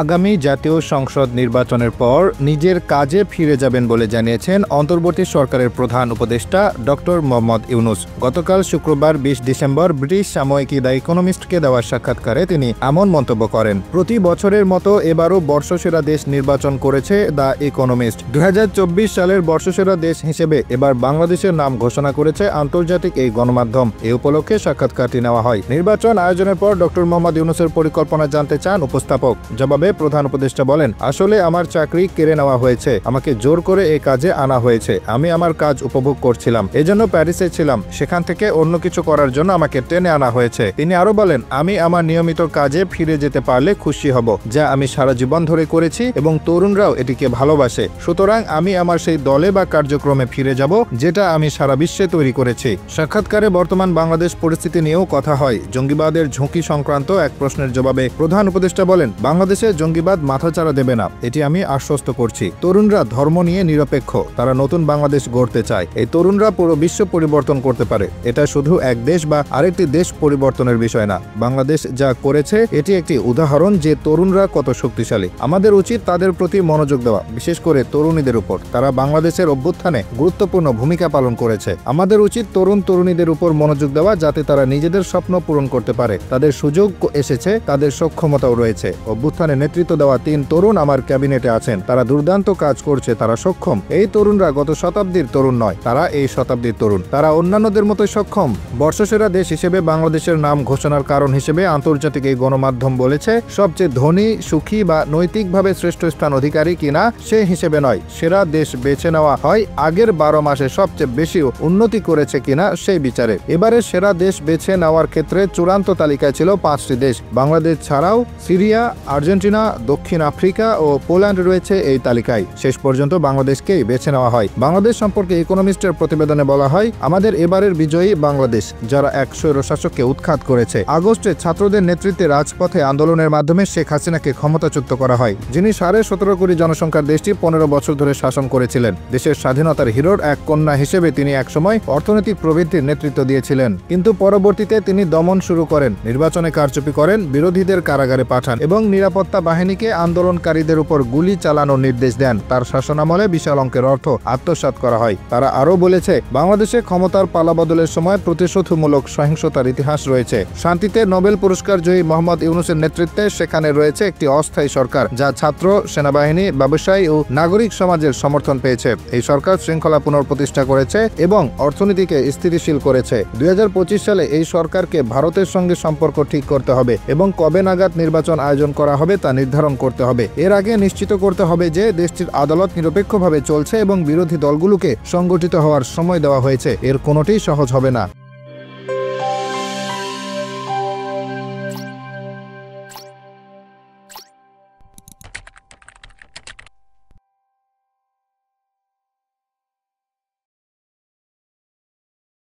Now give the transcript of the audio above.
আগামী জাতীয় সংসদ নির্বাচনের পর নিজের কাজে ফিরে যাবেন বলে জানিয়েছেন অন্তর্বর্তী সরকারের প্রধান উপদেষ্টা ডক্টর মোহাম্মদ ইউনূস। গতকাল শুক্রবার ২০ ডিসেম্বর ব্রিটিশ সাময়িকী দ্য ইকোনমিস্টকে দেওয়া সাক্ষাৎকারে তিনি এমন মন্তব্য করেন। প্রতি বছরের মতো এবারও বর্ষসেরা দেশ নির্বাচন করেছে দ্য ইকোনমিস্ট। ২০২৪ সালের বর্ষসেরা দেশ হিসেবে এবার বাংলাদেশের নাম ঘোষণা করেছে আন্তর্জাতিক এই গণমাধ্যম। এ উপলক্ষে সাক্ষাৎকারটি নেওয়া হয়। নির্বাচন আয়োজনের পর ডক্টর মোহাম্মদ ইউনূসের পরিকল্পনা জানতে চান উপস্থাপক। জবাবে প্রধান উপদেষ্টা বলেন, আসলে আমার চাকরি কেড়ে নেওয়া হয়েছে, আমাকে জোর করে এই কাজে আনা হয়েছে। আমি আমার কাজ উপভোগ করছিলাম, এজন্য প্যারিসে ছিলাম। সেখান থেকে অন্য কিছু করার জন্য আমাকে টেনে আনা হয়েছে। তিনি আরো বলেন, আমি আমার নিয়মিত কাজে ফিরে যেতে পারলে খুশি হব, যা আমি সারা জীবন ধরে করেছি এবং তরুণরাও এটিকে ভালোবাসে। সুতরাং আমি আমার সেই দলে বা কার্যক্রমে ফিরে যাব যেটা আমি সারা বিশ্বে তৈরি করেছি। সাক্ষাৎকারে বর্তমান বাংলাদেশ পরিস্থিতি নিয়েও কথা হয়। জঙ্গিবাদের ঝুঁকি সংক্রান্ত এক প্রশ্নের জবাবে প্রধান উপদেষ্টা বলেন, বাংলাদেশে জঙ্গিবাদ মাথাচাড়া দেবে না, এটি আমি আশ্বস্ত করছি। তরুণরা ধর্ম নিয়ে নিরপেক্ষ, তারা নতুন বাংলাদেশ গড়তে চায়। এই তরুণরা পুরো বিশ্ব পরিবর্তন করতে পারে। এটা শুধু এক দেশ বা আরেকটি দেশ পরিবর্তনের বিষয় না। বাংলাদেশ যা করেছে এটি একটি উদাহরণ যে তরুণরা কত শক্তিশালী। আমাদের উচিত তাদের প্রতি মনোযোগ দেওয়া, বিশেষ করে তরুণীদের উপর। তারা বাংলাদেশের অভ্যুত্থানে গুরুত্বপূর্ণ ভূমিকা পালন করেছে। আমাদের উচিত তরুণীদের উপর মনোযোগ দেওয়া, যাতে তারা নিজেদের স্বপ্ন পূরণ করতে পারে। তাদের সুযোগ এসেছে, তাদের সক্ষমতাও রয়েছে। অভ্যুত্থানে নেতৃত্ব দেওয়া ৩ তরুণ আমার ক্যাবিনেটে আছেন। তারা দুর্দান্ত কাজ করছে, তারা সক্ষম। এই তরুণরা গত শতাব্দীর তরুণ নয়, তারা এই শতাব্দীর তরুণ। তারা অন্যান্যদের মতোই সক্ষম। বর্ষসেরা দেশ হিসেবে বাংলাদেশের নাম ঘোষণার কারণ হিসেবে আন্তর্জাতিক এই গণমাধ্যম বলেছে, সবচেয়ে ধনী, সুখী বা নৈতিকভাবে শ্রেষ্ঠ স্থান অধিকারী কিনা সে হিসেবে নয়, সেরা দেশ বেছে নেওয়া হয় আগের ১২ মাসে সবচেয়ে বেশি উন্নতি করেছে কিনা সেই বিচারে। এবারে সেরা দেশ বেছে নেওয়ার ক্ষেত্রে চূড়ান্ত তালিকায় ছিল ৫টি দেশ। বাংলাদেশ ছাড়াও সিরিয়া, আর্জেন্টিনা, দক্ষিণ আফ্রিকা ও পোল্যান্ড রয়েছে এই তালিকায়। শেষ পর্যন্ত বাংলাদেশকেই বেছে নেওয়া হয়। বাংলাদেশ সম্পর্কে ইকোনমিস্টের প্রতিবেদনে বলা হয়, আমাদের এবারের বিজয়ী বাংলাদেশ, যারা এক স্বৈরশাসককে উৎখাত করেছে। আগস্টে ছাত্রদের নেতৃত্বে রাজপথে আন্দোলনের মাধ্যমে শেখ হাসিনাকে ক্ষমতাচ্যুত করা হয়, যিনি ১৭.৫ কোটি জনসংখ্যার দেশটি ১৫ বছর ধরে শাসন করেছিলেন। দেশের স্বাধীনতার হিরোর এক কন্যা হিসেবে তিনি একসময় অর্থনৈতিক প্রবৃদ্ধির নেতৃত্ব দিয়েছিলেন, কিন্তু পরবর্তীতে তিনি দমন শুরু করেন, নির্বাচনে কারচুপি করেন, বিরোধীদের কারাগারে পাঠান এবং নিরাপত্তা বাহিনীকে আন্দোলনকারীদের উপর গুলি চালানোর নির্দেশ দেন। তার শাসনামলে বিশাল অঙ্কের অর্থ আত্মসাৎ করা হয়। তারা আরও বলেছে, বাংলাদেশে ক্ষমতার পালাবদলের সময় প্রতিশোধমূলক সহিংসতার ইতিহাস রয়েছে। শান্তিতে নোবেল পুরস্কার জয়ী মোহাম্মদ ইউনূসের নেতৃত্বে সেখানে রয়েছে একটি অস্থায়ী সরকার, যা ছাত্র, সেনাবাহিনী, ব্যবসায়ী ও নাগরিক সমাজের সমর্থন পেয়েছে। এই সরকার শৃঙ্খলা পুনঃপ্রতিষ্ঠা করেছে এবং অর্থনীতিকে স্থিতিশীল করেছে। ২০২৫ সালে এই সরকারকে ভারতের সঙ্গে সম্পর্ক ঠিক করতে হবে এবং কবে নাগাদ নির্বাচন আয়োজন করা হবে তা নির্ধারণ করতে হবে। এর আগে নিশ্চিত করতে হবে যে দেশটির আদালত নিরপেক্ষভাবে চলছে এবং বিরোধী দলগুলোকে সংগঠিত হওয়ার সময় দেওয়া হয়েছে। এর কোনোটিই সহজ হবে না।